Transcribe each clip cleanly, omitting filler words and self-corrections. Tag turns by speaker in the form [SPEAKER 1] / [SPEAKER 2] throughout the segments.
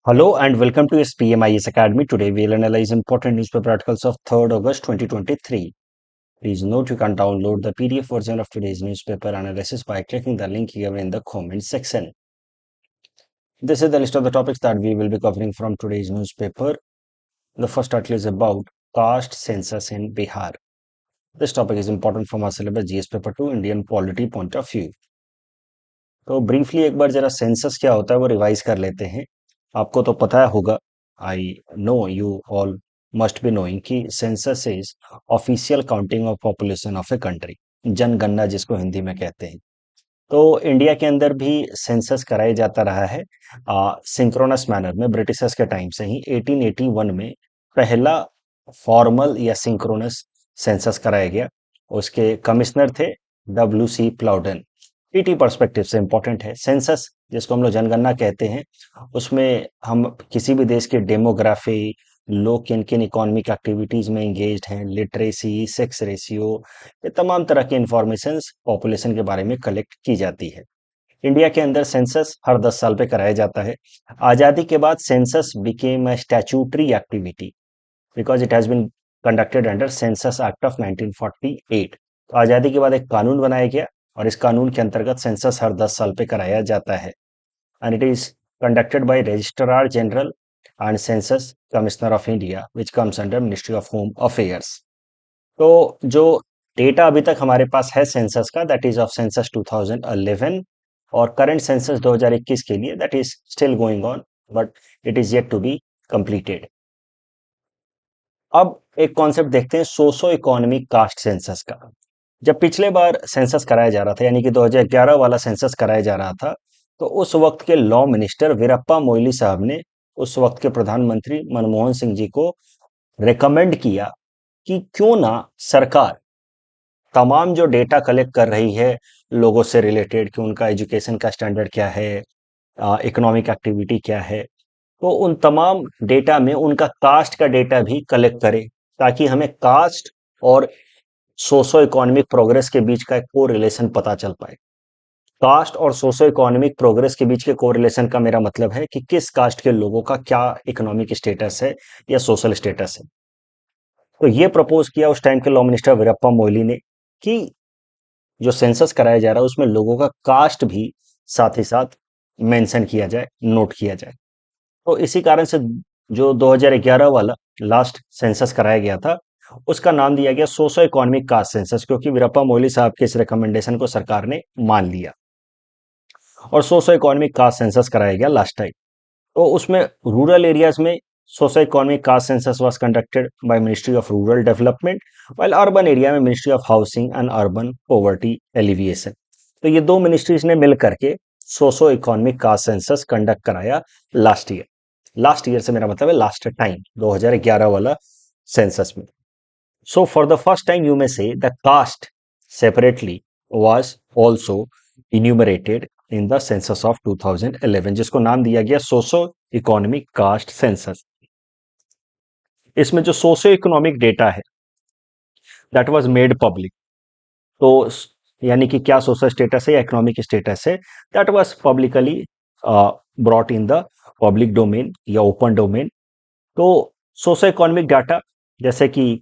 [SPEAKER 1] Hello and welcome to SPMIS Academy. Today we'll analyze important newspaper articles of 3rd August 2023. Please note you can download the PDF version of today's newspaper analysis by clicking the link given in the comment section. This is the list of the topics that we will be covering from today's newspaper. The first article is about caste census in Bihar. This topic is important from our syllabus GS paper 2 Indian polity point of view. तो briefly एक बार जरा census क्या होता है वो revise कर लेते हैं। आपको तो पता होगा, I know you all must be knowing कि census is official counting of population of a country, जनगणना जिसको हिंदी में कहते हैं। तो इंडिया के अंदर भी सेंसस कराया जाता रहा है सिंक्रोनस मैनर में। ब्रिटिशर्स के टाइम से ही 1881 में पहला फॉर्मल या सिंक्रोनस सेंसस कराया गया। उसके कमिश्नर थे W.C. प्लाउडन। पीटी पर्सपेक्टिव से इंपॉर्टेंट है सेंसस, जिसको हम लोग जनगणना कहते हैं। उसमें हम किसी भी देश की डेमोग्राफी, लोग किन किन इकोनॉमिक एक्टिविटीज में एंगेज्ड हैं, लिटरेसी, सेक्स रेशियो, ये तमाम तरह की इंफॉर्मेशन पॉपुलेशन के बारे में कलेक्ट की जाती है। इंडिया के अंदर सेंसस हर 10 साल पे कराया जाता है। आजादी के बाद census became a statutory activity because it has been conducted under census act of 1948। तो आजादी के बाद एक कानून बनाया गया और इस कानून के अंतर्गत सेंसस हर 10 साल पे कराया जाता है and it is conducted by registrar general and census commissioner of India which comes under ministry of home affairs. तो जो डेटा अभी तक हमारे पास है सेंसस का, दैट इज ऑफ सेंसस 2011, और करंट सेंसस 2021 के लिए that is still going on but it is yet to be completed. अब एक कॉन्सेप्ट देखते हैं सोशो इकोनॉमिक कास्ट सेंसस का। जब पिछले बार सेंसस कराया जा रहा था, यानी कि 2011 वाला सेंसस कराया जा रहा था, तो उस वक्त के लॉ मिनिस्टर वीरप्पा मोइली साहब ने उस वक्त के प्रधानमंत्री मनमोहन सिंह जी को रेकमेंड किया कि क्यों ना सरकार तमाम जो डेटा कलेक्ट कर रही है लोगों से रिलेटेड कि उनका एजुकेशन का स्टैंडर्ड क्या है, इकोनॉमिक एक्टिविटी क्या है, तो उन तमाम डेटा में उनका कास्ट का डेटा भी कलेक्ट करे, ताकि हमें कास्ट और सोशो इकोनॉमिक प्रोग्रेस के बीच का एक को रिलेशन पता चल पाए। कास्ट और सोशो इकोनॉमिक प्रोग्रेस के बीच के को रिलेशन का मेरा मतलब है कि किस कास्ट के लोगों का क्या इकोनॉमिक स्टेटस है या सोशल स्टेटस है। तो ये प्रपोज किया उस टाइम के लॉ मिनिस्टर वीरप्पा मोइली ने कि जो सेंसस कराया जा रहा है उसमें लोगों का कास्ट भी साथ ही साथ मेंशन किया जाए, नोट किया जाए। तो इसी कारण से जो 2011 वाला लास्ट सेंसस कराया गया था उसका नाम दिया गया सोशो इकोनॉमिक कास्ट सेंसस, क्योंकि वीरप्पा मोइली साहब के इस रिकमेंडेशन को सरकार ने मान लिया और सोशो इकोनॉमिक कास्ट सेंसस कराया गया लास्ट टाइम। तो उसमें रूरल एरियाज में socio economic caste census was conducted by ministry of rural development, while urban area में ministry of housing and urban poverty alleviation. तो ये दो मिनिस्ट्रीज ने मिल करके socio economic caste census conduct कराया लास्ट ईयर। लास्ट ईयर से मेरा मतलब है लास्ट टाइम 2011 वाला सेंसस में। So for the first time you may say the caste separately was also enumerated in the census of 2011, जिसको नाम दिया गया सोशो इकोनॉमिक कास्ट सेंसस। इसमें जो सोशो इकोनॉमिक डेटा है दैट वाज मेड पब्लिक। तो यानी कि क्या सोशल स्टेटस है या इकोनॉमिक स्टेटस है, that was publicly brought in the public domain या ओपन डोमेन। तो सोशो इकोनॉमिक डाटा जैसे कि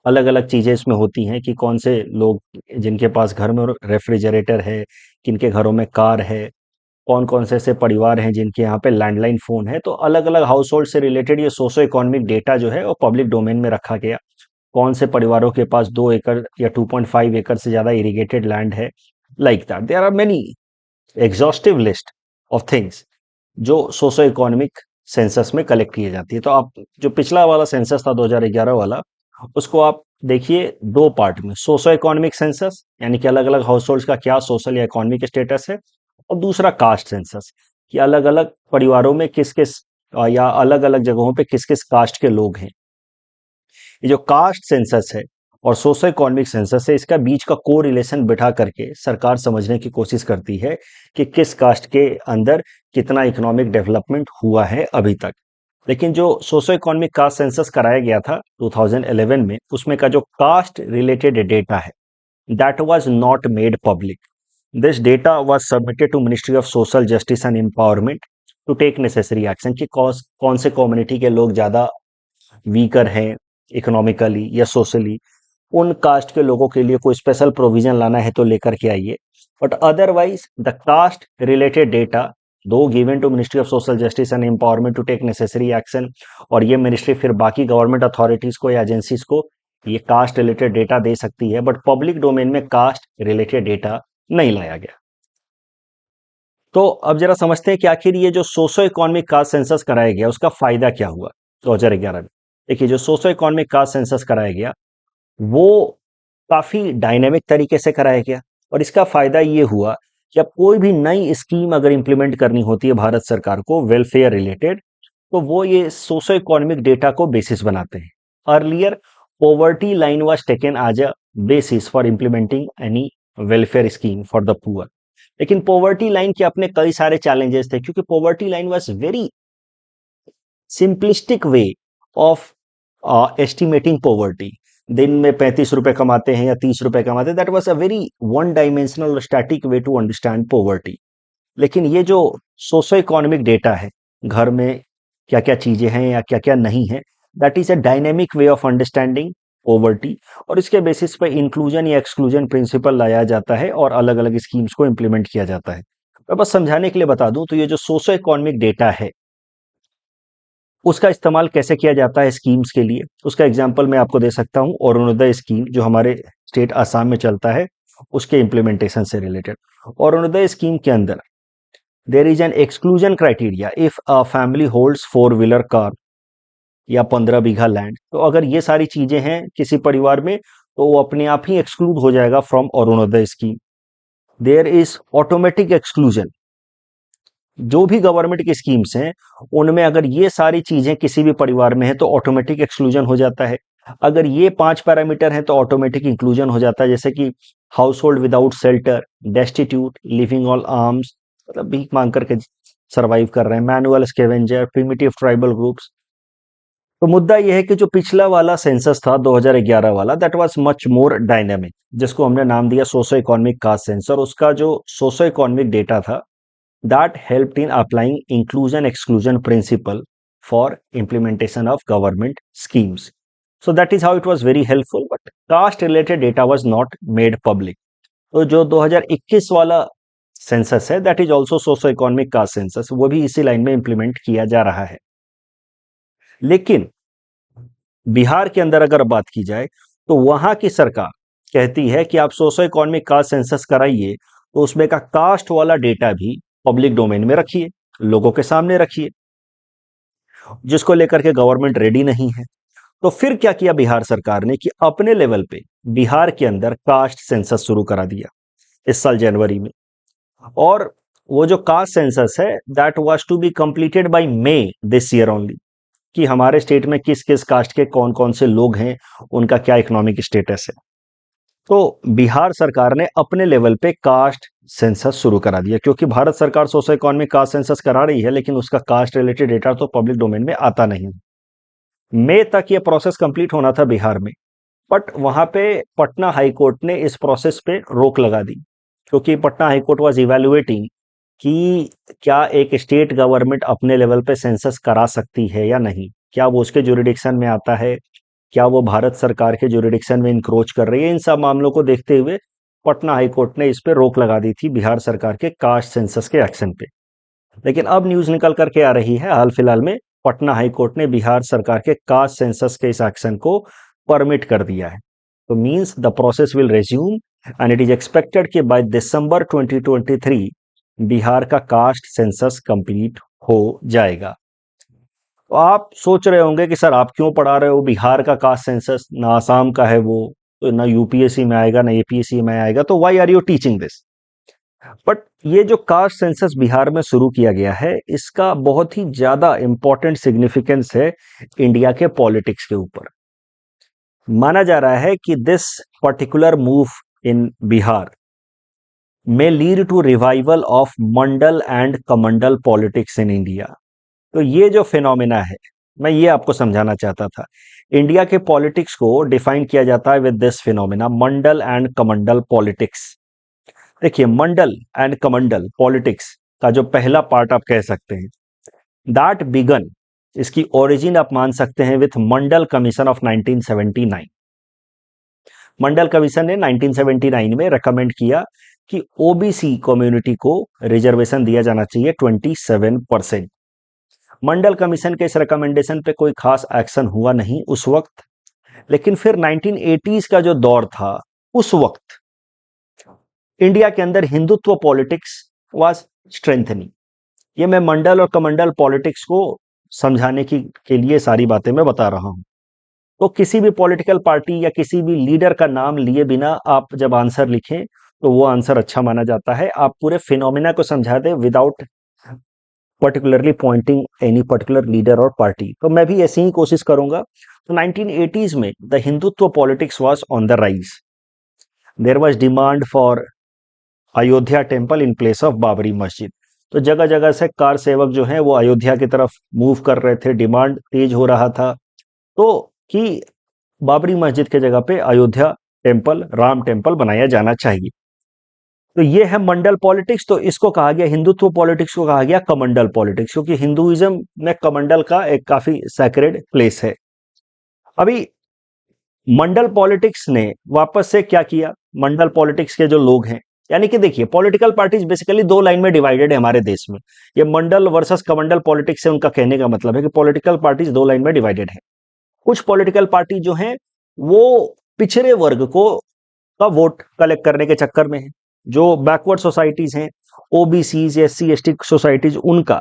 [SPEAKER 1] अलग अलग चीजें इसमें होती हैं कि कौन से लोग जिनके पास घर में रेफ्रिजरेटर है, किनके घरों में कार है, कौन कौन से ऐसे परिवार हैं जिनके यहाँ पे लैंडलाइन फोन है। तो अलग अलग हाउस होल्ड से रिलेटेड ये सोशो इकोनॉमिक डेटा जो है वो पब्लिक डोमेन में रखा गया। कौन से परिवारों के पास 2 एकड़ या 2.5 एकड़ से ज्यादा इरिगेटेड लैंड है, like that there are many exhaustive list of things जो सोशो इकोनॉमिक सेंसस में कलेक्ट किए जाती है। तो आप जो पिछला वाला सेंसस था 2011 वाला, उसको आप देखिए दो पार्ट में, सोशो इकोनॉमिक सेंसस यानी कि अलग अलग हाउस होल्ड का क्या सोशल या इकोनॉमिक स्टेटस है, और दूसरा कास्ट सेंसस कि अलग अलग परिवारों में किस किस या अलग अलग जगहों पे किस किस कास्ट के लोग हैं। ये जो कास्ट सेंसस है और सोशो इकोनॉमिक सेंसस है, इसका बीच का को रिलेशन बिठा करके सरकार समझने की कोशिश करती है कि किस कास्ट के अंदर कितना इकोनॉमिक डेवलपमेंट हुआ है अभी तक। लेकिन जो सोशो इकोनॉमिक कास्ट सेंसस कराया गया था 2011 में, उसमें का जो कास्ट रिलेटेड डेटा है that was not made public. This data was submitted to ministry of social justice and empowerment to take necessary action कि कौन से कम्युनिटी के लोग ज़्यादा वीकर हैं इकोनॉमिकली या सोशली, उन कास्ट के लोगों के लिए कोई स्पेशल प्रोविजन लाना है तो लेकर के आइए। But otherwise the caste related data do given to ministry of social justice and empowerment to take necessary action, और ये मिनिस्ट्री फिर बाकी गवर्नमेंट अथॉरिटीज को या एजेंसीज को ये कास्ट रिलेटेड डेटा दे सकती है, बट पब्लिक डोमेन में कास्ट रिलेटेड डेटा नहीं लाया गया। तो अब जरा समझते हैं कि आखिर ये जो सोशो इकोनॉमिक कास्ट सेंसस कराया गया उसका फायदा क्या हुआ 2011 में। देखिए, जो सोशो इकोनॉमिक कास्ट सेंसस कराया गया वो काफी डायनेमिक तरीके से कराया गया, और इसका फायदा ये हुआ कि अब कोई भी नई स्कीम अगर इंप्लीमेंट करनी होती है भारत सरकार को वेलफेयर रिलेटेड, तो वो ये सोशो इकोनॉमिक डेटा को बेसिस बनाते हैं। Earlier poverty line was taken as a basis for implementing any welfare scheme for the poor. लेकिन पॉवर्टी लाइन के अपने कई सारे चैलेंजेस थे, क्योंकि poverty line was very simplistic way of estimating poverty. दिन में 35 रुपए कमाते हैं या 30 रुपए कमाते हैं, that was a very one dimensional static way to understand poverty. लेकिन ये जो सोशो इकोनॉमिक डेटा है, घर में क्या क्या चीजें हैं या क्या क्या नहीं है, that is a dynamic way of understanding poverty, और इसके बेसिस पे इंक्लूजन या एक्सक्लूजन प्रिंसिपल लाया जाता है और अलग अलग स्कीम्स को इंप्लीमेंट किया जाता है। मैं बस समझाने के लिए बता दूं तो ये जो सोशो इकोनॉमिक डेटा है उसका इस्तेमाल कैसे किया जाता है स्कीम्स के लिए, उसका एग्जाम्पल मैं आपको दे सकता हूं अरुणोदय स्कीम जो हमारे स्टेट आसाम में चलता है, उसके इंप्लीमेंटेशन से रिलेटेड। अरुणोदय स्कीम के अंदर there is an exclusion criteria if a family holds 4 wheeler car या 15 बीघा लैंड। तो अगर ये सारी चीजें हैं किसी परिवार में तो वो अपने आप ही एक्सक्लूड हो जाएगा from Arunodaya scheme. There is automatic exclusion. जो भी गवर्नमेंट की स्कीम्स हैं उनमें अगर ये सारी चीजें किसी भी परिवार में है तो ऑटोमेटिक एक्सक्लूजन हो जाता है। अगर ये 5 पैरामीटर हैं तो ऑटोमेटिक इंक्लूजन हो जाता है, जैसे कि house hold without shelter, destitute, living on arms, मतलब भीख मांग करके सर्वाइव कर रहे हैं, manual scavenger, primitive tribal groups. तो मुद्दा यह है कि जो पिछला वाला सेंसस था 2011 वाला, that was much more dynamic, जिसको हमने नाम दिया सोशो इकोनॉमिक कास्ट सेंसर। उसका जो सोशो इकोनॉमिक डेटा था that helped in applying inclusion exclusion principle for implementation of government schemes. So that is how it was very helpful, but caste related data was not made public. तो जो 2021 वाला census है that is also socio economic caste census, वो भी इसी line में implement किया जा रहा है। लेकिन बिहार के अंदर अगर बात की जाए तो वहां की सरकार कहती है कि आप सोशो इकोनॉमिक कास्ट सेंसस कराइए तो उसमें का कास्ट वाला डेटा भी पब्लिक डोमेन में रखिए, लोगों के सामने रखिए, जिसको लेकर के गवर्नमेंट रेडी नहीं है। तो फिर क्या किया बिहार सरकार ने कि अपने लेवल पे बिहार के अंदर कास्ट सेंसस शुरू करा दिया इस साल जनवरी में। और वो जो कास्ट सेंसस है that was to be completed by May this year only, कि हमारे स्टेट में किस किस कास्ट के कौन कौन से लोग हैं, उनका क्या इकोनॉमिक स्टेटस है। तो बिहार सरकार ने अपने लेवल पे कास्ट सेंसस शुरू करा दिया, क्योंकि भारत सरकार सोशो इकोनॉमिक कास्ट सेंसस करा रही है लेकिन उसका कास्ट रिलेटेड डेटा तो पब्लिक डोमेन में आता नहीं। मई तक ये प्रोसेस कंप्लीट होना था बिहार में, बट वहां पे पटना हाई कोर्ट ने इस प्रोसेस पे रोक लगा दी, क्योंकि Patna high court was evaluating कि क्या एक स्टेट गवर्नमेंट अपने लेवल पे सेंसस करा सकती है या नहीं, क्या वो उसके जुरिडिक्शन में आता है, क्या वो भारत सरकार के जुरिडिक्शन में इंक्रोच कर रही है। इन सब मामलों को देखते हुए पटना हाई कोर्ट ने इस पे रोक लगा दी थी बिहार सरकार के कास्ट सेंसस के एक्शन पे। लेकिन अब न्यूज निकल करके आ रही है हाल फिलहाल में पटना हाई कोर्ट ने बिहार सरकार के कास्ट सेंसस के इस एक्शन को परमिट कर दिया है। तो means the process will resume and it is expected कि बाय दिसंबर 2023 बिहार का कास्ट सेंसस कंप्लीट हो जाएगा। तो आप सोच रहे होंगे कि सर आप क्यों पढ़ा रहे हो बिहार का कास्ट सेंसस, ना आसाम का है वो, तो ना यूपीएससी में आएगा ना एपीएससी में आएगा, तो why are you teaching this. But ये जो कास्ट सेंसस बिहार में शुरू किया गया है इसका बहुत ही ज्यादा इंपॉर्टेंट सिग्निफिकेंस है इंडिया के पॉलिटिक्स के ऊपर। माना जा रहा है कि this particular move in Bihar may lead to revival of Mandal and कमंडल पॉलिटिक्स इन इंडिया। तो ये जो फिनोमिना है मैं ये आपको समझाना चाहता था। इंडिया के पॉलिटिक्स को डिफाइन किया जाता है with this phenomena Mandal and कमंडल पॉलिटिक्स। देखिए, मंडल एंड कमंडल पॉलिटिक्स का जो पहला पार्ट आप कह सकते हैं दैट बिगन, इसकी ओरिजिन आप मान सकते हैं with Mandal commission of 1979। Mandal commission ने 1979 में रेकमेंड किया कि ओबीसी कम्युनिटी को रिजर्वेशन दिया जाना चाहिए 27%। मंडल कमीशन के इस रिकमेंडेशन पे कोई खास एक्शन हुआ नहीं उस वक्त, लेकिन फिर 1980s का जो दौर था, उस वक्त इंडिया के अंदर हिंदुत्व पॉलिटिक्स वाज स्ट्रेंथनिंग। ये मैं मंडल और कमंडल पॉलिटिक्स को समझाने के लिए सारी बातें मैं बता रहा हूं। तो किसी भी पॉलिटिकल पार्टी या किसी भी लीडर का नाम लिए बिना आप जब आंसर लिखें तो वो आंसर अच्छा माना जाता है। आप पूरे फिनोमिना को समझा दें without particularly pointing any particular leader और पार्टी। तो मैं भी ऐसी ही कोशिश करूंगा। तो 1980s में the Hindutva politics was on the rise. There was demand for Ayodhya temple in place of Babri Masjid. तो जगह जगह से कार सेवक जो हैं वो अयोध्या की तरफ मूव कर रहे थे, डिमांड तेज हो रहा था तो कि बाबरी मस्जिद के जगह पे अयोध्या टेम्पल, राम टेम्पल बनाया जाना चाहिए। तो ये है मंडल पॉलिटिक्स। तो इसको कहा गया, हिंदुत्व पॉलिटिक्स को कहा गया कमंडल पॉलिटिक्स, क्योंकि हिंदुइज्म में कमंडल का एक काफी सैक्रेड प्लेस है। अभी मंडल पॉलिटिक्स ने वापस से क्या किया, मंडल पॉलिटिक्स के जो लोग हैं, यानी कि देखिए पॉलिटिकल पार्टीज बेसिकली दो लाइन में डिवाइडेड है हमारे देश में। ये मंडल वर्सेस कमंडल पॉलिटिक्स से उनका कहने का मतलब है कि पॉलिटिकल पार्टीज दो लाइन में डिवाइडेड है। कुछ पॉलिटिकल पार्टी जो हैं वो पिछड़े वर्ग को का वोट कलेक्ट करने के चक्कर में है। जो बैकवर्ड सोसाइटीज हैं, ओबीसीज, एससी एसटी सोसाइटीज, उनका,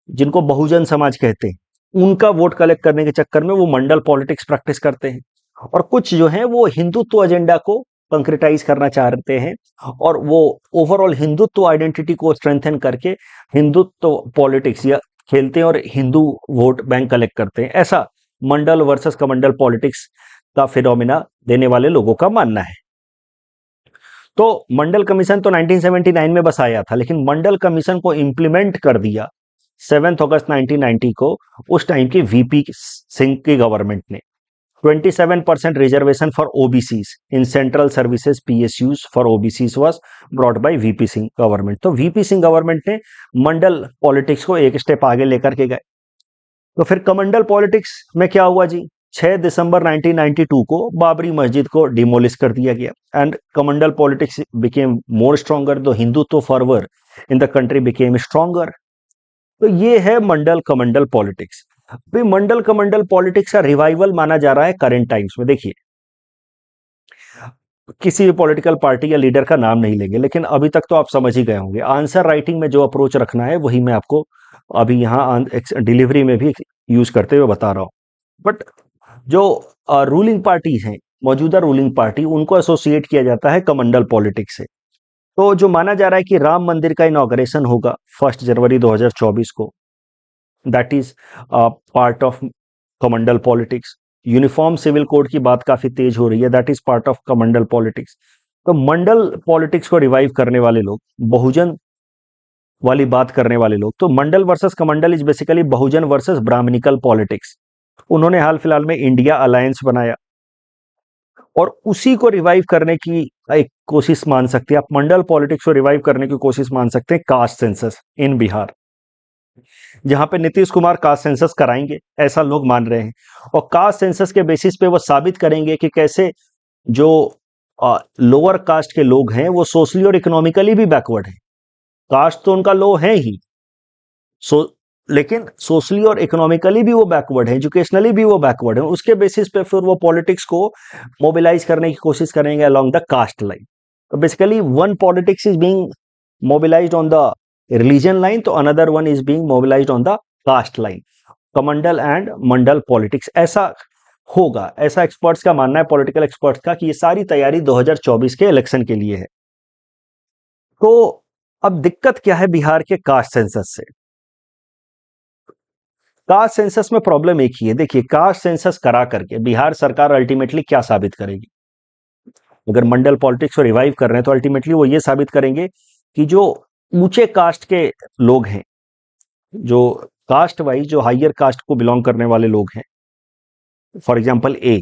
[SPEAKER 1] जिनको बहुजन समाज कहते हैं, उनका वोट कलेक्ट करने के चक्कर में वो मंडल पॉलिटिक्स प्रैक्टिस करते हैं। और कुछ जो है वो हिंदुत्व एजेंडा को कंक्रेटाइज करना चाहते हैं और वो ओवरऑल हिंदुत्व आइडेंटिटी को स्ट्रेंथन करके हिंदुत्व पॉलिटिक्स या खेलते हैं और हिंदू वोट बैंक कलेक्ट करते हैं। ऐसा मंडल वर्सेस कमंडल पॉलिटिक्स का फिनोमिना देने वाले लोगों का मानना है। तो मंडल कमीशन तो 1979 में बस आया था, लेकिन मंडल कमीशन को इंप्लीमेंट कर दिया 7 अगस्त 1990 को उस टाइम की वीपी सिंह की गवर्नमेंट ने। 27% reservation for OBCs in central services PSUs for OBCs was brought by VP Singh government. तो वीपी सिंह गवर्नमेंट ने मंडल पॉलिटिक्स को एक स्टेप आगे लेकर के गए। तो फिर कमंडल पॉलिटिक्स में क्या हुआ जी, 6 दिसंबर 1992 को बाबरी मस्जिद को डिमोलिश कर दिया गया एंड कमंडल politics became more stronger, the Hindutva फॉरवर in the country became stronger. तो ये है मंडल कमंडल पॉलिटिक्स। अभी मंडल कमंडल पॉलिटिक्स का रिवाइवल माना जा रहा है करंट टाइम्स में। देखिए किसी भी पॉलिटिकल पार्टी या लीडर का नाम नहीं लेंगे, लेकिन अभी तक तो आप समझ ही गए होंगे आंसर राइटिंग में जो अप्रोच रखना है वही मैं आपको अभी यहाँ डिलीवरी में भी यूज करते हुए बता रहा हूँ। बट जो रूलिंग पार्टीज हैं, मौजूदा रूलिंग पार्टी, उनको एसोसिएट किया जाता है कमंडल पॉलिटिक्स से। तो जो माना जा रहा है कि राम मंदिर का इनॉग्रेशन होगा 1 जनवरी 2024 को, दैट इज पार्ट ऑफ कमंडल पॉलिटिक्स। यूनिफॉर्म सिविल कोड की बात काफी तेज हो रही है, दैट इज पार्ट ऑफ कमंडल पॉलिटिक्स। तो मंडल पॉलिटिक्स को रिवाइव करने वाले लोग, बहुजन वाली बात करने वाले लोग, तो Mandal versus Kamandal is basically Bahujan versus Brahmanical politics. उन्होंने हाल फिलहाल में इंडिया अलायंस बनाया और उसी को रिवाइव करने की एक कोशिश मान सकते हैं आप, मंडल पॉलिटिक्स को रिवाइव करने की कोशिश मान सकते हैं कास्ट सेंसस इन बिहार, जहां पे नीतीश कुमार कास्ट सेंसस कराएंगे ऐसा लोग मान रहे हैं। और कास्ट सेंसस के बेसिस पे वो साबित करेंगे कि कैसे जो लोअर कास्ट के लोग हैं वो सोशली और इकोनॉमिकली भी बैकवर्ड हैं। कास्ट तो उनका लो है ही, लेकिन सोशली और इकोनॉमिकली भी वो बैकवर्ड है, एजुकेशनली भी वो बैकवर्ड है। उसके बेसिस पे फिर वो पॉलिटिक्स को मोबिलाइज करने की कोशिश करेंगे अलोंग द कास्ट लाइन। तो basically one politics is being mobilised on the religion line, तो another one is being mobilised on the caste line. Kamandal and Mandal politics ऐसा होगा, ऐसा एक्सपर्ट्स का मानना है, पॉलिटिकल एक्सपर्ट्स का, कि ये सारी तैयारी 2024 के इलेक्शन के लिए है। तो अब दिक्कत क्या है बिहार के कास्ट सेंसस से? कास्ट सेंसस में प्रॉब्लम एक ही है। देखिए कास्ट सेंसस करा करके बिहार सरकार अल्टीमेटली क्या साबित करेगी? अगर मंडल पॉलिटिक्स को रिवाइव कर रहे हैं तो अल्टीमेटली वो ये साबित करेंगे कि जो ऊंचे कास्ट के लोग हैं, जो कास्ट वाइज जो हायर कास्ट को बिलोंग करने वाले लोग हैं, फॉर एग्जांपल ए,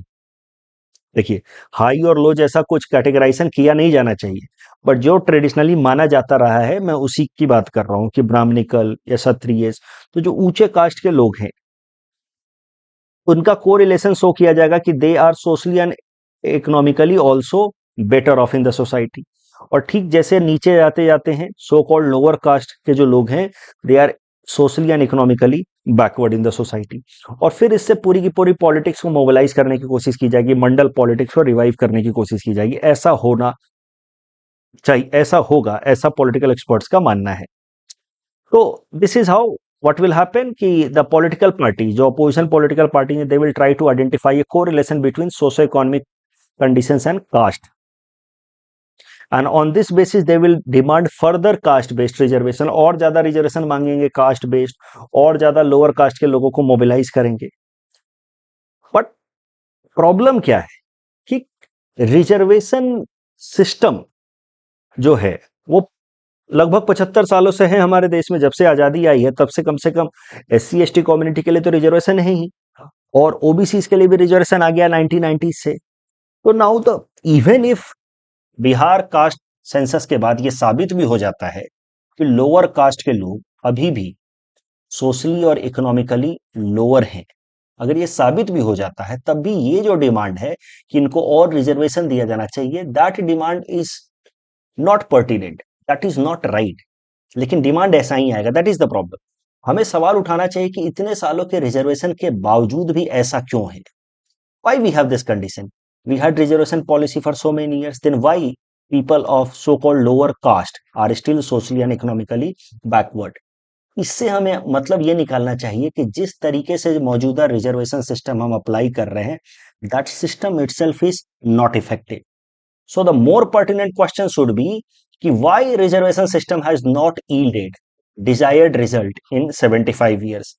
[SPEAKER 1] देखिए, हाई और लो जैसा कुछ कैटेगराइजेशन किया नहीं जाना चाहिए, बट जो ट्रेडिशनली माना जाता रहा है मैं उसी की बात कर रहा हूँ कि ब्राह्मणिकल या क्षत्रिय, तो जो ऊंचे कास्ट के लोग हैं उनका कोरिलेशन शो किया जाएगा कि they are socially and economically also better off in the society. और ठीक जैसे नीचे जाते जाते हैं सो कॉल्ड लोअर कास्ट के जो लोग हैं, they are socially and economically backward in the society. और फिर इससे पूरी की पूरी पॉलिटिक्स को मोबिलाइज करने की कोशिश की जाएगी, मंडल पॉलिटिक्स को रिवाइव करने की कोशिश की जाएगी। ऐसा होना चाहिए, ऐसा होगा, ऐसा पॉलिटिकल एक्सपर्ट्स का मानना है। तो this is how what will happen कि the political party, जो opposition political party है, they will try to identify a correlation between socio-economic conditions and caste, and on this basis they will demand further caste based reservation, और ज्यादा reservation मांगेंगे caste based, और ज्यादा lower caste के लोगों को mobilise करेंगे। बट प्रॉब्लम क्या है कि रिजर्वेशन सिस्टम जो है वो लगभग 75 सालों से है हमारे देश में। जब से आजादी आई है तब से कम SC ST कम्युनिटी के लिए तो रिजर्वेशन है ही, और ओबीसी के लिए भी रिजर्वेशन आ गया 1990 से। तो now the even if Bihar caste census के बाद ये साबित भी हो जाता है कि लोअर कास्ट के लोग अभी भी सोशली और इकोनॉमिकली लोअर हैं, अगर ये साबित भी हो जाता है तब भी ये जो डिमांड है कि इनको और रिजर्वेशन दिया जाना चाहिए, that demand is not pertinent, that is not right. लेकिन डिमांड ऐसा ही आएगा, दैट इज द प्रॉब्लम। हमें सवाल उठाना चाहिए कि इतने सालों के रिजर्वेशन के बावजूद भी ऐसा क्यों है? Why we have this condition? We had reservation policy for so many years. Then why people of so-called lower caste are still socially and economically backward? इससे हमें मतलब ये निकालना चाहिए कि जिस तरीके से मौजूदा रिजर्वेशन सिस्टम हम अप्लाई कर रहे हैं, that system itself is not effective. So the more pertinent question should be कि why reservation system has not yielded desired result in 75 years?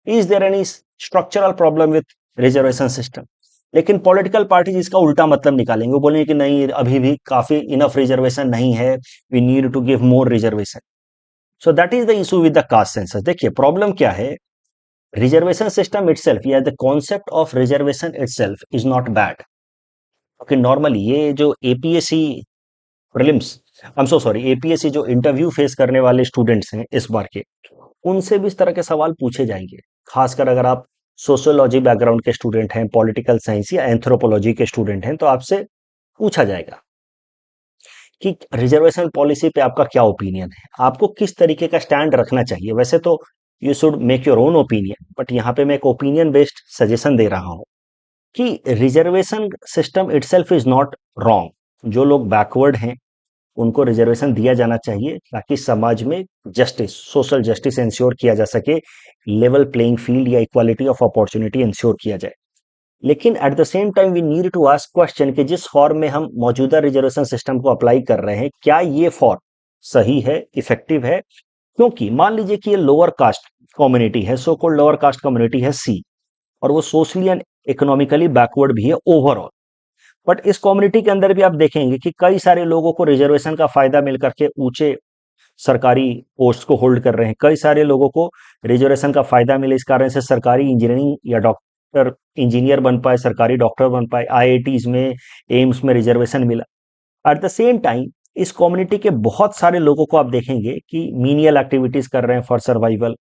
[SPEAKER 1] Is there any structural problem with reservation system? लेकिन political parties इसका उल्टा मतलब निकालेंगे, वो बोलेंगे कि नहीं अभी भी काफी इनफ रिजर्वेशन नहीं है, we need to give more reservation. So that is the issue with the caste census. देखिए प्रॉब्लम क्या है, रिजर्वेशन सिस्टम इटसेल्फ या the concept of reservation itself is not bad. Okay, normally ये जो APSC prelims, I am so sorry, APSC जो interview face करने वाले students हैं इस बार के, उनसे भी इस तरह के सवाल पूछे जाएंगे। खासकर अगर आप सोशियोलॉजी बैकग्राउंड के स्टूडेंट हैं, पॉलिटिकल साइंस या एंथ्रोपोलॉजी के स्टूडेंट हैं, तो आपसे पूछा जाएगा कि रिजर्वेशन पॉलिसी पे आपका क्या ओपिनियन है, आपको किस तरीके का स्टैंड रखना चाहिए। वैसे तो you should make your own opinion, but यहाँ पे मैं एक ओपिनियन बेस्ड सजेशन दे रहा हूँ कि reservation system itself is not wrong. जो लोग बैकवर्ड हैं उनको रिजर्वेशन दिया जाना चाहिए ताकि समाज में जस्टिस, सोशल जस्टिस इंश्योर किया जा सके, लेवल प्लेइंग फील्ड या इक्वालिटी ऑफ अपॉर्चुनिटी इंश्योर किया जाए। लेकिन at the same time we need to ask question कि जिस फॉर्म में हम मौजूदा रिजर्वेशन सिस्टम को अप्लाई कर रहे हैं, क्या ये फॉर्म सही है, इफेक्टिव है? क्योंकि मान लीजिए कि ये लोअर कास्ट कम्युनिटी है, so called lower caste community है सी, और वो सोशली एंड इकोनॉमिकली बैकवर्ड भी है ओवरऑल। बट इस कम्युनिटी के अंदर भी आप देखेंगे कि कई सारे लोगों को रिजर्वेशन का फायदा मिल करके ऊंचे सरकारी पोस्ट को होल्ड कर रहे हैं। कई सारे लोगों को रिजर्वेशन का फायदा मिले, इस कारण से सरकारी इंजीनियरिंग या डॉक्टर इंजीनियर बन पाए, सरकारी डॉक्टर बन पाए, आईआईटीज में, एम्स में रिजर्वेशन मिला। एट द सेम टाइम इस कम्युनिटी के बहुत सारे लोगों को आप देखेंगे कि मीनियल एक्टिविटीज कर रहे हैं फॉर सर्वाइवल,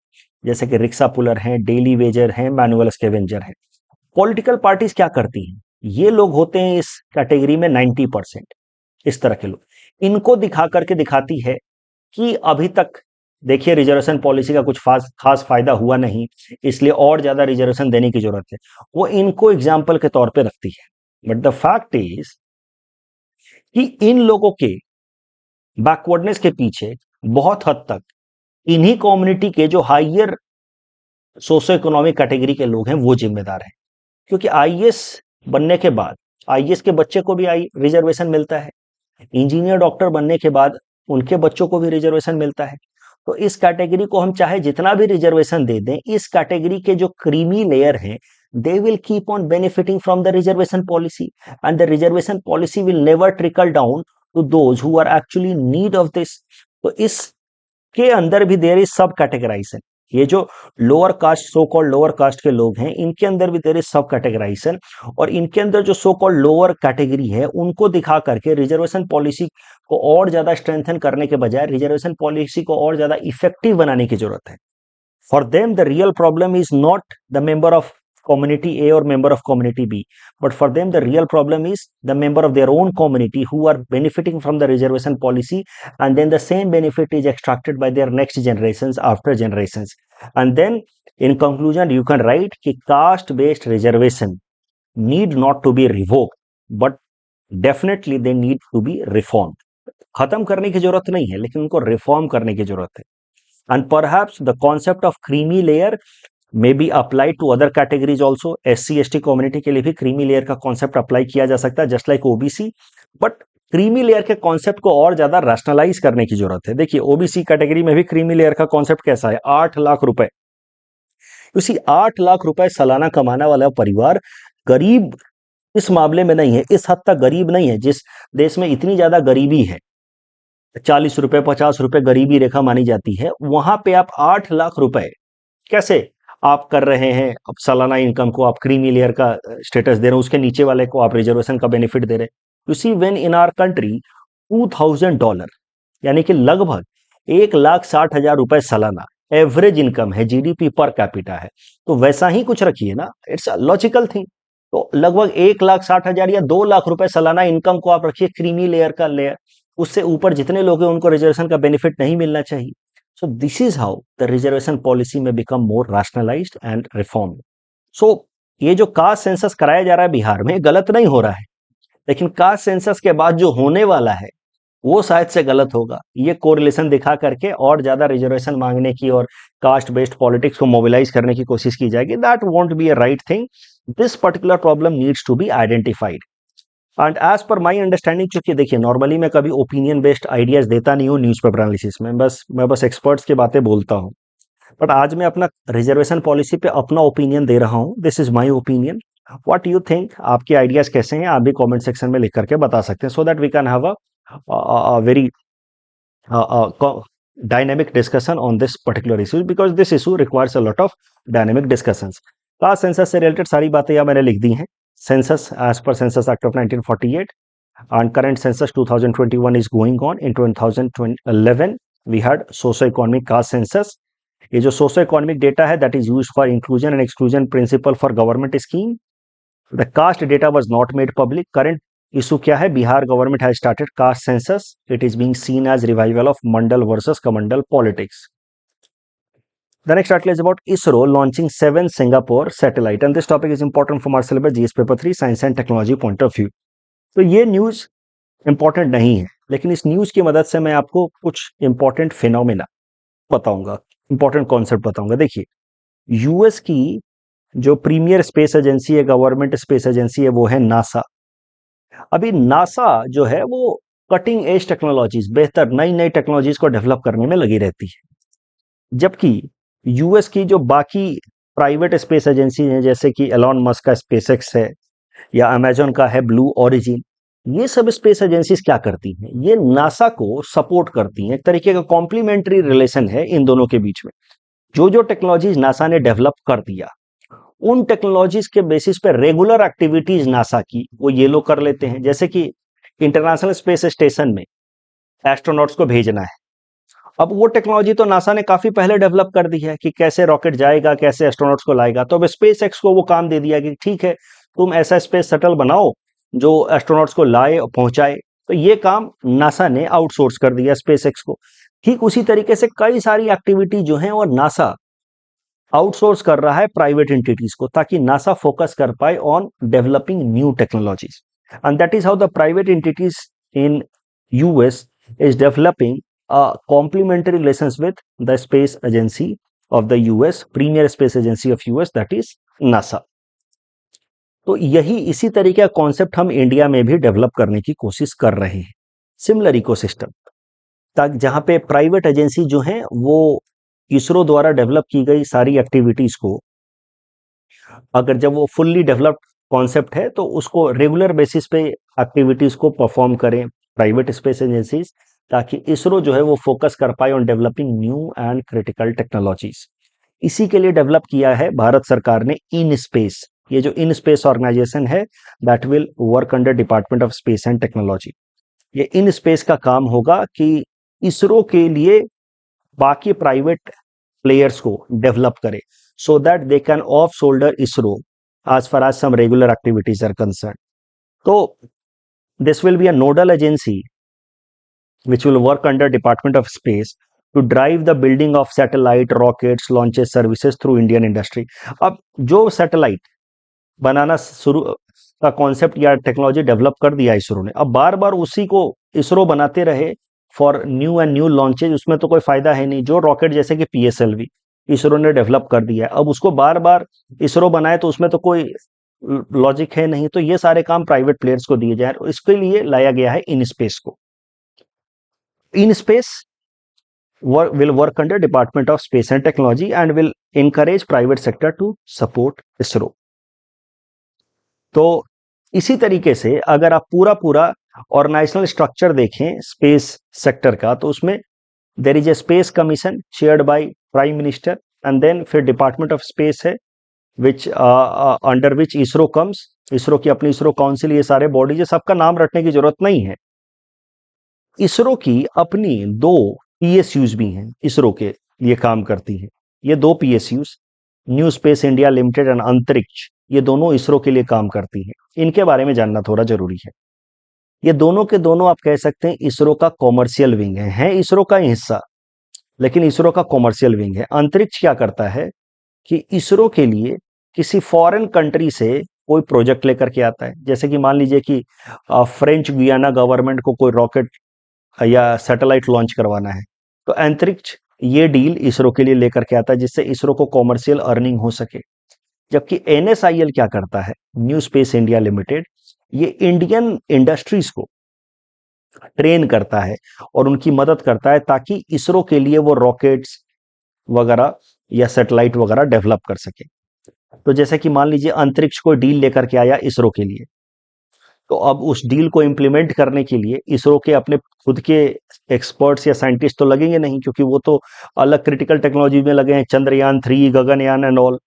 [SPEAKER 1] जैसे कि रिक्शा पुलर हैं, डेली वेजर हैं, मैनुअल स्केवेंजर हैं। पॉलिटिकल पार्टीज क्या करती हैं, ये लोग होते हैं इस कैटेगरी में 90%, इस तरह के लोग, इनको दिखा करके दिखाती है कि अभी तक देखिए रिजर्वेशन पॉलिसी का कुछ खास फायदा हुआ नहीं, इसलिए और ज्यादा रिजर्वेशन देने की जरूरत है। वो इनको एग्जाम्पल के तौर पे रखती है। बट द फैक्ट इज कि इन लोगों के बैकवर्डनेस के पीछे बहुत हद तक इन्हीं कम्युनिटी के जो हाइयर सोशो इकोनॉमिक कैटेगरी के लोग हैं वो जिम्मेदार हैं। क्योंकि आईएएस बनने के बाद आईएएस के बच्चे को भी रिजर्वेशन मिलता है, इंजीनियर डॉक्टर बनने के बाद उनके बच्चों को भी रिजर्वेशन मिलता है। तो इस कैटेगरी को हम चाहे जितना भी रिजर्वेशन दे दें, इस कैटेगरी के जो क्रीमी लेयर हैं, they will keep on benefiting from the reservation policy, and the reservation policy will never trickle down to those who are actually in need of this. तो इसके अंदर भी देयर इज सब categorisation. ये जो lower caste, so called lower caste के लोग हैं, इनके अंदर भी देयर इज सब कैटेगराइजेशन, और इनके अंदर जो सो कॉल्ड लोअर कैटेगरी है उनको दिखा करके रिजर्वेशन पॉलिसी को और ज्यादा स्ट्रेंथन करने के बजाय रिजर्वेशन पॉलिसी को और ज्यादा इफेक्टिव बनाने की जरूरत है। For them, the real problem is not the member of community A or member of community B, but for them, the real problem is the member of their own community who are benefiting from the reservation policy, and then the same benefit is extracted by their next generations after generations. And then, in conclusion, you can write कि caste-based reservation need not to be revoked, but definitely they need to be reformed. खत्म करने की जरूरत नहीं है, लेकिन उनको reform करने की जरूरत है। And perhaps the concept of creamy layer may be applied to other categories also. SC/ST community के लिए भी creamy layer का concept apply किया जा सकता है, just like OBC. But creamy layer के concept को और ज्यादा rationalize करने की जरूरत है। देखिए OBC कैटेगरी में भी creamy layer का concept कैसा है, 8 लाख रुपए। उसी 8 लाख रुपए सालाना कमाने वाला परिवार गरीब इस मामले में नहीं है, इस हद तक गरीब नहीं है। जिस देश में इतनी ज्यादा गरीबी है, 40 रुपए 50 रुपए गरीबी रेखा मानी जाती है, वहां पे आप 8 लाख रुपए कैसे आप कर रहे हैं? अब सालाना इनकम को आप क्रीमी लेयर का स्टेटस दे रहे हैं, उसके नीचे वाले को आप रिजर्वेशन का बेनिफिट दे रहे हैं। You see when in our country $2000 यानी कि लगभग 1,60,000 रुपए सालाना एवरेज इनकम है, जीडीपी पर कैपिटा है, तो वैसा ही कुछ रखिए ना, इट्स अ लॉजिकल थिंग। तो लगभग 1,60,000 या 2 लाख रुपए सालाना इनकम को आप रखिए क्रीमी लेयर का लेयर, उससे ऊपर जितने लोग हैं उनको रिजर्वेशन का बेनिफिट नहीं मिलना चाहिए। So this is how the reservation policy में become more rationalised and reform. So ये जो कास्ट सेंसस कराया जा रहा है बिहार में, गलत नहीं हो रहा है, लेकिन कास्ट सेंसस के बाद जो होने वाला है वो शायद से गलत होगा। ये कोरिलेशन दिखा करके और ज्यादा रिजर्वेशन मांगने की और कास्ट बेस्ड पॉलिटिक्स को मोबिलाइज करने की कोशिश की जाएगी। That won't be a right thing. This particular problem needs to be identified and as per my understanding. चूंकि देखिए नॉर्मली मैं कभी ओपिनियन बेस्ड आइडियाज देता नहीं हूँ न्यूज़पेपर एनालिसिस में, मैं बस एक्सपर्ट्स की बातें बोलता हूँ, बट आज मैं अपना रिजर्वेशन पॉलिसी पे अपना ओपिनियन दे रहा हूँ। This is my opinion. What you think, आपके आइडियाज कैसे हैं, आप भी कमेंट सेक्शन में लिख करके बता सकते हैं, so that we can have a very dynamic discussion on this particular issue, because this issue requires a lot of dynamic discussions. Caste census से रिलेटेड सारी बातें यहाँ मैंने लिख दी हैं। Census as per census act of 1948 and current census 2021 is going on. In 2011 we had socio-economic caste census. ये जो socio-economic data है that is used for inclusion and exclusion principle for government scheme. The caste data was not made public. Current issue क्या है? Bihar government has started caste census. It is being seen as revival of Mandal versus Kamandal politics. The next article is about ISRO launching 7 Singapore satellite, and this topic is important from our syllabus GS paper 3 science and technology point of view. तो ये news important नहीं है, लेकिन इस news की मदद से मैं आपको कुछ इंपॉर्टेंट फिनोमेना बताऊंगा, इंपॉर्टेंट कॉन्सेप्ट बताऊंगा। देखिए यूएस की जो प्रीमियर स्पेस एजेंसी है, गवर्नमेंट स्पेस एजेंसी है, वो है नासा। अभी नासा जो है वो कटिंग एज टेक्नोलॉजीज, बेहतर नई नई टेक्नोलॉजीज को डेवलप करने में लगी रहती है, जबकि यूएस की जो बाकी प्राइवेट स्पेस एजेंसी हैं, जैसे कि एलॉन मस्क का स्पेसएक्स है या अमेजॉन का है ब्लू ओरिजिन, ये सब स्पेस एजेंसीज क्या करती हैं? ये नासा को सपोर्ट करती हैं। एक तरीके का कॉम्प्लीमेंट्री रिलेशन है इन दोनों के बीच में। जो जो टेक्नोलॉजीज नासा ने डेवलप कर दिया, उन टेक्नोलॉजीज के बेसिस पे रेगुलर एक्टिविटीज नासा की वो ये लोग कर लेते हैं। जैसे कि इंटरनेशनल स्पेस स्टेशन में एस्ट्रोनॉट्स को भेजना है, अब वो टेक्नोलॉजी तो नासा ने काफी पहले डेवलप कर दी है कि कैसे रॉकेट जाएगा, कैसे एस्ट्रोनॉट्स को लाएगा। तो अब स्पेस एक्स को वो काम दे दिया कि ठीक है, तुम ऐसा स्पेस शटल बनाओ जो एस्ट्रोनॉट्स को लाए और पहुंचाए। तो ये काम नासा ने आउटसोर्स कर दिया स्पेस एक्स को। ठीक उसी तरीके से कई सारी एक्टिविटी जो है और नासा आउटसोर्स कर रहा है प्राइवेट एंटिटीज को, ताकि नासा फोकस कर पाए on developing new technologies. And that is how the private entities in US is developing complementary relations with the space agency of the US, premier space agency of US, that is NASA. तो यही इसी तरीके का concept हम India में भी develop करने की कोशिश कर रहे हैं, सिमिलर इकोसिस्टम, ताकि जहां पे प्राइवेट एजेंसी जो हैं वो इसरो द्वारा डेवलप की गई सारी एक्टिविटीज को, अगर जब वो फुल्ली डेवलप्ड कॉन्सेप्ट है तो उसको रेगुलर बेसिस पे एक्टिविटीज को परफॉर्म करें प्राइवेट स्पेस एजेंसीज, ताकि इसरो जो है वो फोकस कर पाए on developing new and critical technologies. इसी के लिए डेवलप किया है भारत सरकार ने इन स्पेस। ये जो इन स्पेस ऑर्गेनाइजेशन है that will work under department of space and technology. ये इन स्पेस का काम होगा कि इसरो के लिए बाकी प्राइवेट प्लेयर्स को डेवलप करे so that they can off shoulder ISRO as far as some regular activities are concerned. So this will be a nodal agency which will work under Department of Space to drive the building of satellite, rockets, launches, services through Indian industry. अब जो satellite बनाना शुरू का concept या technology develop कर दिया इसरो ने, अब बार बार उसी को इसरो बनाते रहे for new and new launches, उसमें तो कोई फायदा है नहीं। जो रॉकेट जैसे कि पीएसएलवी इसरो ने डेवलप कर दिया है, अब उसको बार बार इसरो बनाए तो उसमें तो कोई लॉजिक है नहीं। तो ये सारे काम प्राइवेट प्लेयर्स को दिए जाए, इसके लिए लाया गया है इन स्पेस को। In space will work under Department of Space and Technology and will encourage private sector to support ISRO. तो इसी तरीके से अगर आप पूरा ऑर्गेनाइजेशनल स्ट्रक्चर देखें स्पेस सेक्टर का, तो उसमें there is a space commission chaired by prime minister and then फिर डिपार्टमेंट ऑफ स्पेस है which under which ISRO comes. ISRO की अपनी इसरो काउंसिल, ये सारे बॉडीज है, सबका नाम रटने की जरूरत नहीं है। इसरो की अपनी 2 पीएसयूज भी हैं, इसरो के लिए काम करती हैं। ये 2 PSUs new space India limited and अंतरिक्ष, ये दोनों इसरो के लिए काम करती हैं। इनके बारे में जानना थोड़ा जरूरी है। ये दोनों के दोनों आप कह सकते हैं इसरो का कॉमर्शियल विंग है इसरो का हिस्सा, लेकिन इसरो का कॉमर्शियल विंग है। अंतरिक्ष क्या करता है कि इसरो के लिए किसी फॉरेन कंट्री से कोई प्रोजेक्ट लेकर के आता है। जैसे कि मान लीजिए कि फ्रेंच गुयाना गवर्नमेंट को कोई रॉकेट या सैटेलाइट लॉन्च करवाना है, तो अंतरिक्ष ये डील इसरो के लिए लेकर के आता है, जिससे इसरो को कॉमर्शियल अर्निंग हो सके। जबकि एनएसआईएल क्या करता है, न्यू स्पेस इंडिया लिमिटेड, ये इंडियन इंडस्ट्रीज को ट्रेन करता है और उनकी मदद करता है ताकि इसरो के लिए वो रॉकेट्स वगैरह या सैटेलाइट वगैरह डेवलप कर सके। तो जैसे कि मान लीजिए अंतरिक्ष को डील लेकर के आया इसरो के लिए, तो अब उस डील को इंप्लीमेंट करने के लिए इसरो के अपने खुद के एक्सपर्ट्स या साइंटिस्ट तो लगेंगे नहीं, क्योंकि वो तो अलग क्रिटिकल टेक्नोलॉजी में लगे हैं, चंद्रयान 3, गगनयान एंड ऑल।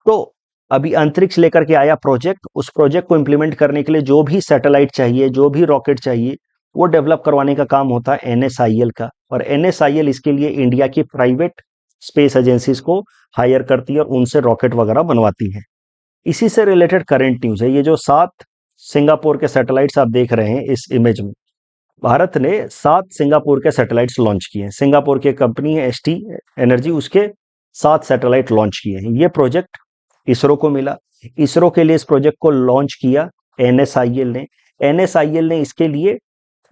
[SPEAKER 1] तो अभी अंतरिक्ष लेकर के आया प्रोजेक्ट, उस प्रोजेक्ट को इंप्लीमेंट करने के लिए जो भी सैटेलाइट चाहिए, जो भी रॉकेट चाहिए, वो डेवलप करवाने का काम होता है एनएसआईएल का। और एनएसआईएल इसके लिए इंडिया की प्राइवेट स्पेस एजेंसीज को हायर करती है और उनसे रॉकेट वगैरह बनवाती है। इसी से रिलेटेड करंट न्यूज है, ये जो 7 सिंगापुर के सैटेलाइट्स आप देख रहे हैं इस इमेज में, भारत ने 7 सिंगापुर के सैटेलाइट्स लॉन्च किए हैं। सिंगापुर की कंपनी है एसटी एनर्जी, उसके 7 सैटेलाइट लॉन्च किए हैं। ये प्रोजेक्ट इसरो को मिला। इसरो के लिए इस प्रोजेक्ट को लॉन्च किया एनएसआईएल ने। एनएसआईएल ने इसके लिए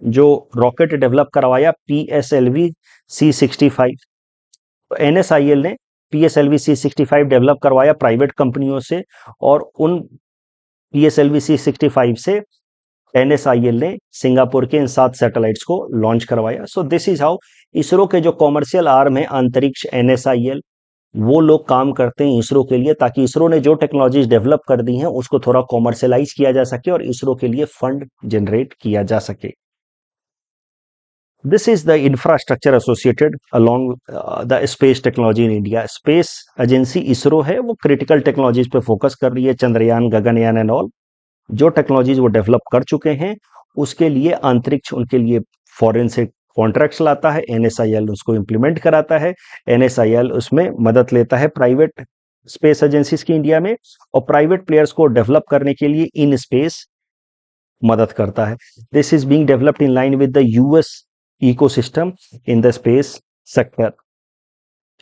[SPEAKER 1] जो रॉकेट डेवलप करवाया पीएसएलवी C65, तो एनएसआईएल ने पीएसएलवी C65 डेवलप करवाया प्राइवेट कंपनियों से, और उन पीएसएलवी C65 से एनएसआईएल ने सिंगापुर के इन 7 सैटेलाइट्स को लॉन्च करवाया। सो दिस इज हाउ इसरो के जो कॉमर्शियल आर्म है अंतरिक्ष एनएसआईएल, वो लोग काम करते हैं इसरो के लिए, ताकि इसरो ने जो टेक्नोलॉजीज डेवलप कर दी हैं उसको थोड़ा कॉमर्शियलाइज किया जा सके और इसरो के लिए फंड जनरेट किया जा सके। This is the infrastructure associated along the space technology in India. Space agency ISRO है, वो क्रिटिकल टेक्नोलॉजीज पे फोकस कर रही है, चंद्रयान, गगनयान एंड ऑल। जो टेक्नोलॉजीज वो डेवलप कर चुके हैं उसके लिए अंतरिक्ष उनके लिए फॉरेन से कॉन्ट्रैक्ट्स लाता है, एनएसआईएल उसको इंप्लीमेंट कराता है, एनएसआईएल उसमें मदद लेता है प्राइवेट स्पेस एजेंसीज की इंडिया में, और प्राइवेट प्लेयर्स को डेवलप करने के लिए इन स्पेस मदद करता है। This is being developed in line with the US ecosystem in the space sector.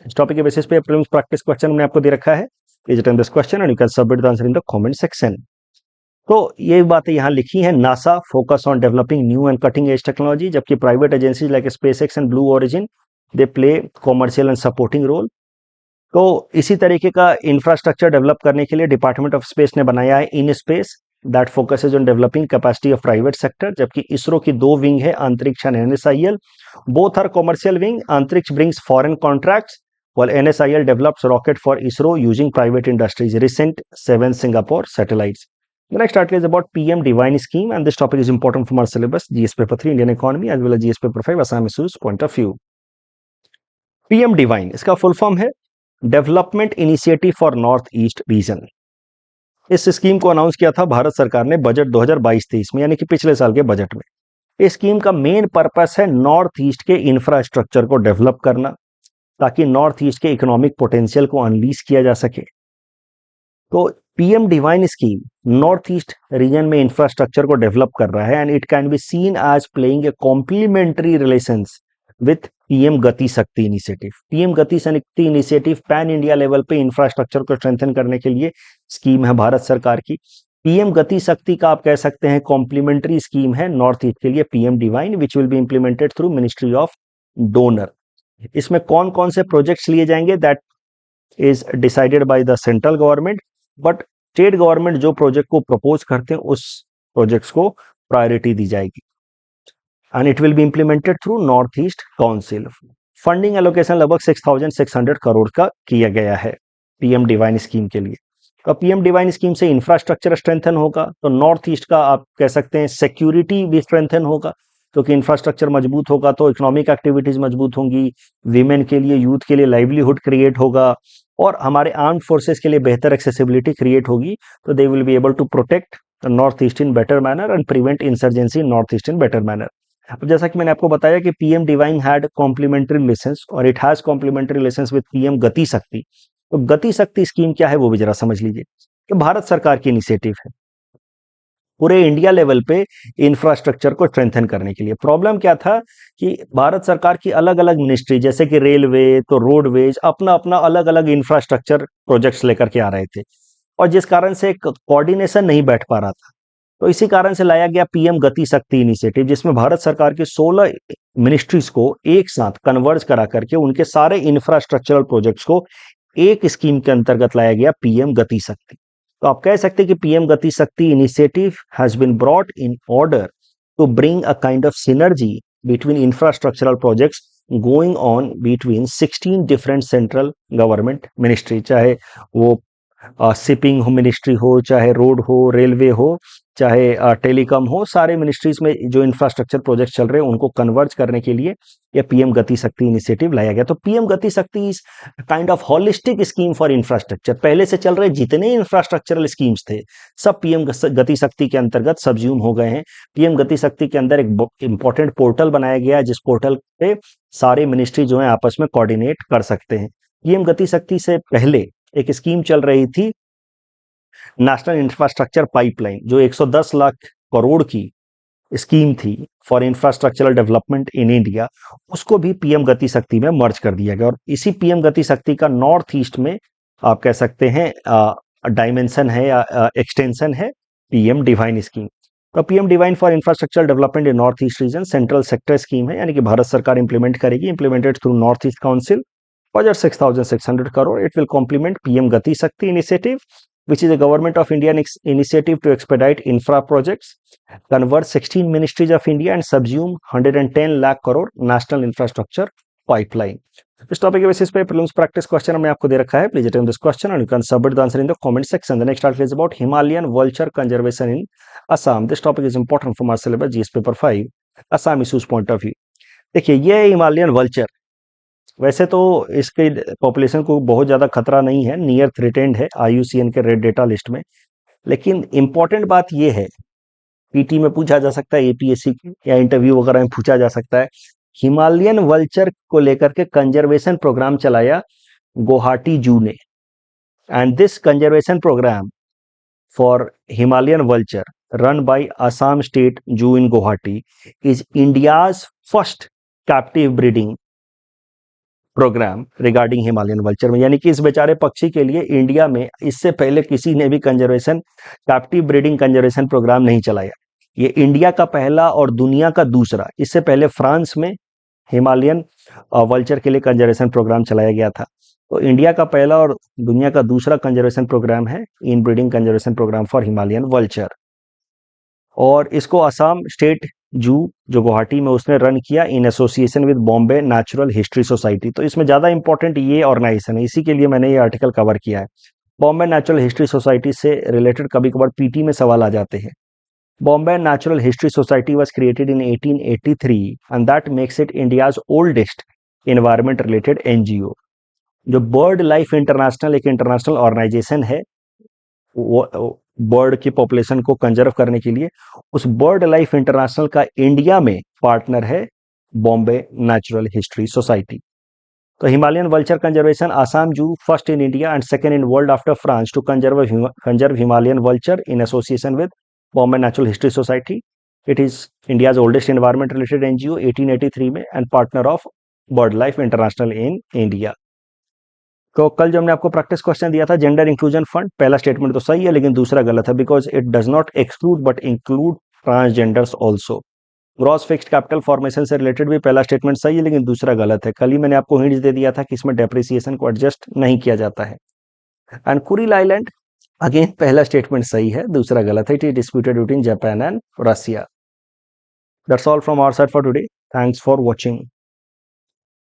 [SPEAKER 1] इस टॉपिक के बेसिस पे प्रीलिम्स प्रैक्टिस क्वेश्चन हमने आपको दे रखा है। Please attend this question and you can submit the answer in the comment section. तो ये बातें यहाँ लिखी हैं, NASA focus on developing new and cutting edge technology, जबकि private agencies like SpaceX and Blue Origin they play commercial and supporting role. तो इसी तरीके का इंफ्रास्ट्रक्चर डेवलप करने के लिए डिपार्टमेंट ऑफ स्पेस ने बनाया है in space that focuses on developing capacity of private sector, जबकि इसरो की 2 विंग है, Antariksh and NSIL. Both are commercial wing. Antariksh brings foreign contracts while NSIL develops rocket for ISRO using private industries. Recent 7 Singapore satellites. The next article is about PM Divine scheme, and this topic is important from our syllabus GS paper 3 Indian economy as well as GS paper 5 Assam issues point of view. PM Divine इसका full form है development initiative for north east reason. इस scheme को announce किया था भारत सरकार ने budget 2022-23 में, यानी कि पिछले साल के बजट में। इस स्कीम का मेन पर्पस है नॉर्थ ईस्ट के इंफ्रास्ट्रक्चर को डेवलप करना, ताकि नॉर्थ ईस्ट के इकोनॉमिक पोटेंशियल को अनलीज किया जा सके। तो PM DevINE scheme north east region में इंफ्रास्ट्रक्चर को डेवलप कर रहा है, and it can be seen as playing a complementary relations with PM Gati Shakti initiative. PM Gati Shakti initiative pan India level पे इंफ्रास्ट्रक्चर को स्ट्रेंथन करने के लिए स्कीम है भारत सरकार की। पीएम गति शक्ति का आप कह सकते हैं कॉम्प्लीमेंट्री स्कीम है नॉर्थ ईस्ट के लिए PM divine, which will be implemented through ministry of donor. इसमें कौन कौन से प्रोजेक्ट्स लिए जाएंगे, that is decided by the central government, but state government जो प्रोजेक्ट को प्रपोज करते हैं उस प्रोजेक्ट्स को प्रायोरिटी दी जाएगी, and it will be implemented through north east council. Funding allocation लगभग 6,600 करोड़ का किया गया है पीएम डिवाइन स्कीम के लिए। तो पीएम डिवाइन स्कीम से इंफ्रास्ट्रक्चर स्ट्रेंथन होगा, तो नॉर्थ ईस्ट का आप कह सकते हैं सिक्योरिटी भी स्ट्रेंथन होगा, क्योंकि इंफ्रास्ट्रक्चर मजबूत होगा तो इकोनॉमिक एक्टिविटीज मजबूत होंगी, विमेन के लिए, यूथ के लिए लाइवलीहुड क्रिएट होगा, और हमारे आर्म्ड फोर्सेस के लिए बेहतर एक्सेसिबिलिटी क्रिएट होगी। तो they will be able to protect North East in better manner and prevent insurgency in North East in better manner. अब जैसा कि मैंने आपको बताया कि PM DevINE had complementary relations और it has complementary relations with PM Gati Shakti. तो गति शक्ति स्कीम क्या है वो भी जरा समझ लीजिए। तो भारत सरकार की इनिशिएटिव है पूरे इंडिया लेवल पे इंफ्रास्ट्रक्चर को स्ट्रेंथन करने के लिए। प्रॉब्लम क्या था कि भारत सरकार की अलग अलग मिनिस्ट्री, जैसे कि रेलवे, तो रोडवेज, अपना अपना अलग अलग इंफ्रास्ट्रक्चर प्रोजेक्ट्स लेकर के आ रहे थे, और जिस कारण से कोऑर्डिनेशन नहीं बैठ पा रहा था। तो इसी कारण से लाया गया पीएम गति शक्ति इनिशिएटिव, जिसमें भारत सरकार की 16 मिनिस्ट्रीज को एक साथ कन्वर्ज करा करके उनके सारे इंफ्रास्ट्रक्चरल प्रोजेक्ट्स को एक स्कीम के अंतर्गत लाया गया पीएम गति शक्ति। तो आप कह सकते हैं कि PM Gati Shakti initiative has been brought in order to bring a kind of synergy between infrastructural projects going on between 16 different central government ministry, चाहे वो शिपिंग मिनिस्ट्री हो, चाहे रोड हो, रेलवे हो, चाहे टेलीकॉम हो, सारे मिनिस्ट्रीज में जो इंफ्रास्ट्रक्चर प्रोजेक्ट चल रहे हैं उनको कन्वर्ज करने के लिए यह पीएम गति शक्ति इनिशिएटिव लाया गया। तो पीएम गति शक्ति is kind of holistic scheme for infrastructure. पहले से चल रहे जितने इंफ्रास्ट्रक्चरल स्कीम्स थे सब पीएम गति शक्ति के अंतर्गत सबज्यूम हो गए हैं। पीएम गति शक्ति के अंदर एक इंपॉर्टेंट पोर्टल बनाया गया है, जिस पोर्टल पे सारे मिनिस्ट्री जो है आपस में कोऑर्डिनेट कर सकते हैं। पीएम गति शक्ति से पहले एक स्कीम चल रही थी नेशनल इंफ्रास्ट्रक्चर पाइपलाइन, जो 110 लाख करोड़ की स्कीम थी for infrastructural development in India, उसको भी पीएम गति शक्ति में मर्ज कर दिया गया। और इसी पीएम गति शक्ति का नॉर्थ ईस्ट में आप कह सकते हैं डायमेंशन है या एक्सटेंशन है पीएम डिवाइन स्कीम। तो PM divine for infrastructure development in North east reason central sector scheme है, यानी कि भारत सरकार इंप्लीमेंट करेगी, implemented through north east council, budget 6,600 crore. It will complement PM Gati Shakti initiative, which is a government of India initiative to expedite infra projects, convert 16 ministries of India and subsume 110 lakh crore national infrastructure pipeline. इस topic के basis पे prelims practice question हमने आपको दे रखा है। Please attempt this question and you can submit the answer in the comment section. The next article is about Himalayan vulture conservation in Assam. This topic is important from our syllabus GS paper 5 Assam issues point of view. देखिए, ये Himalayan vulture, वैसे तो इसके population को बहुत ज़्यादा खतरा नहीं है, नियर थ्रेटेंड है IUCN के रेड डेटा लिस्ट में। लेकिन इंपॉर्टेंट बात यह है, पीटी में पूछा जा सकता है, APSC या इंटरव्यू वगैरह में पूछा जा सकता है, हिमालयन वल्चर को लेकर के कंजर्वेशन प्रोग्राम चलाया गुवाहाटी जू ने, and this conservation programme for Himalayan vulture run by Assam state zoo in Guwahati is India's first captive breeding programme regarding Himalayan vulture में। यानी कि इस बेचारे पक्षी के लिए इंडिया में इससे पहले किसी ने भी conservation captive breeding conservation programme नहीं चलाया। ये इंडिया का पहला और दुनिया का दूसरा। इससे पहले फ्रांस में हिमालयन वल्चर के लिए कंजर्वेशन प्रोग्राम चलाया गया था। तो इंडिया का पहला और दुनिया का दूसरा कंजर्वेशन प्रोग्राम है in breeding conservation programme for Himalayan vulture, और इसको असम स्टेट जू जो गुवाहाटी में उसने रन किया इन association with Bombay natural history society. तो इसमें ज़्यादा इंपॉर्टेंट ये ऑर्गेनाइजेशन है, इसी के लिए मैंने ये आर्टिकल कवर किया है। बॉम्बे नेचुरल हिस्ट्री सोसाइटी से रिलेटेड कभी कभार पीटी में सवाल आ जाते हैं। Bombay natural history society was created in 1883 and that makes it India's oldest environment related NGO। जो बर्ड लाइफ इंटरनेशनल एक इंटरनेशनल ऑर्गेनाइजेशन है बर्ड की पॉपुलेशन को कंजर्व करने के लिए, उस बर्ड लाइफ इंटरनेशनल का इंडिया में पार्टनर है बॉम्बे नेचुरल हिस्ट्री सोसाइटी। तो हिमालयन वल्चर कंजर्वेशन आसाम जू first in India and second in world after France to conserve Himalayan vulture in association with Bombay natural history society. It is India's oldest environment related NGO 1883 में and partner of bird life international in India. तो कल जो हमने आपको practice question दिया था gender inclusion fund, पहला statement तो सही है लेकिन दूसरा गलत है, because it does not exclude but include transgenders also. Gross fixed capital formation से रिलेटेड भी पहला स्टेटमेंट सही है लेकिन दूसरा गलत है। कल ही मैंने आपको हिंट्स दे दिया था कि इसमें डेप्रिसिएशन को एडजस्ट नहीं किया जाता है। एंड कुरिल आइलैंड, अगेन पहला स्टेटमेंट सही है, दूसरा गलत है। It is disputed between Japan and Russia. That's all from our side for today. Thanks for watching.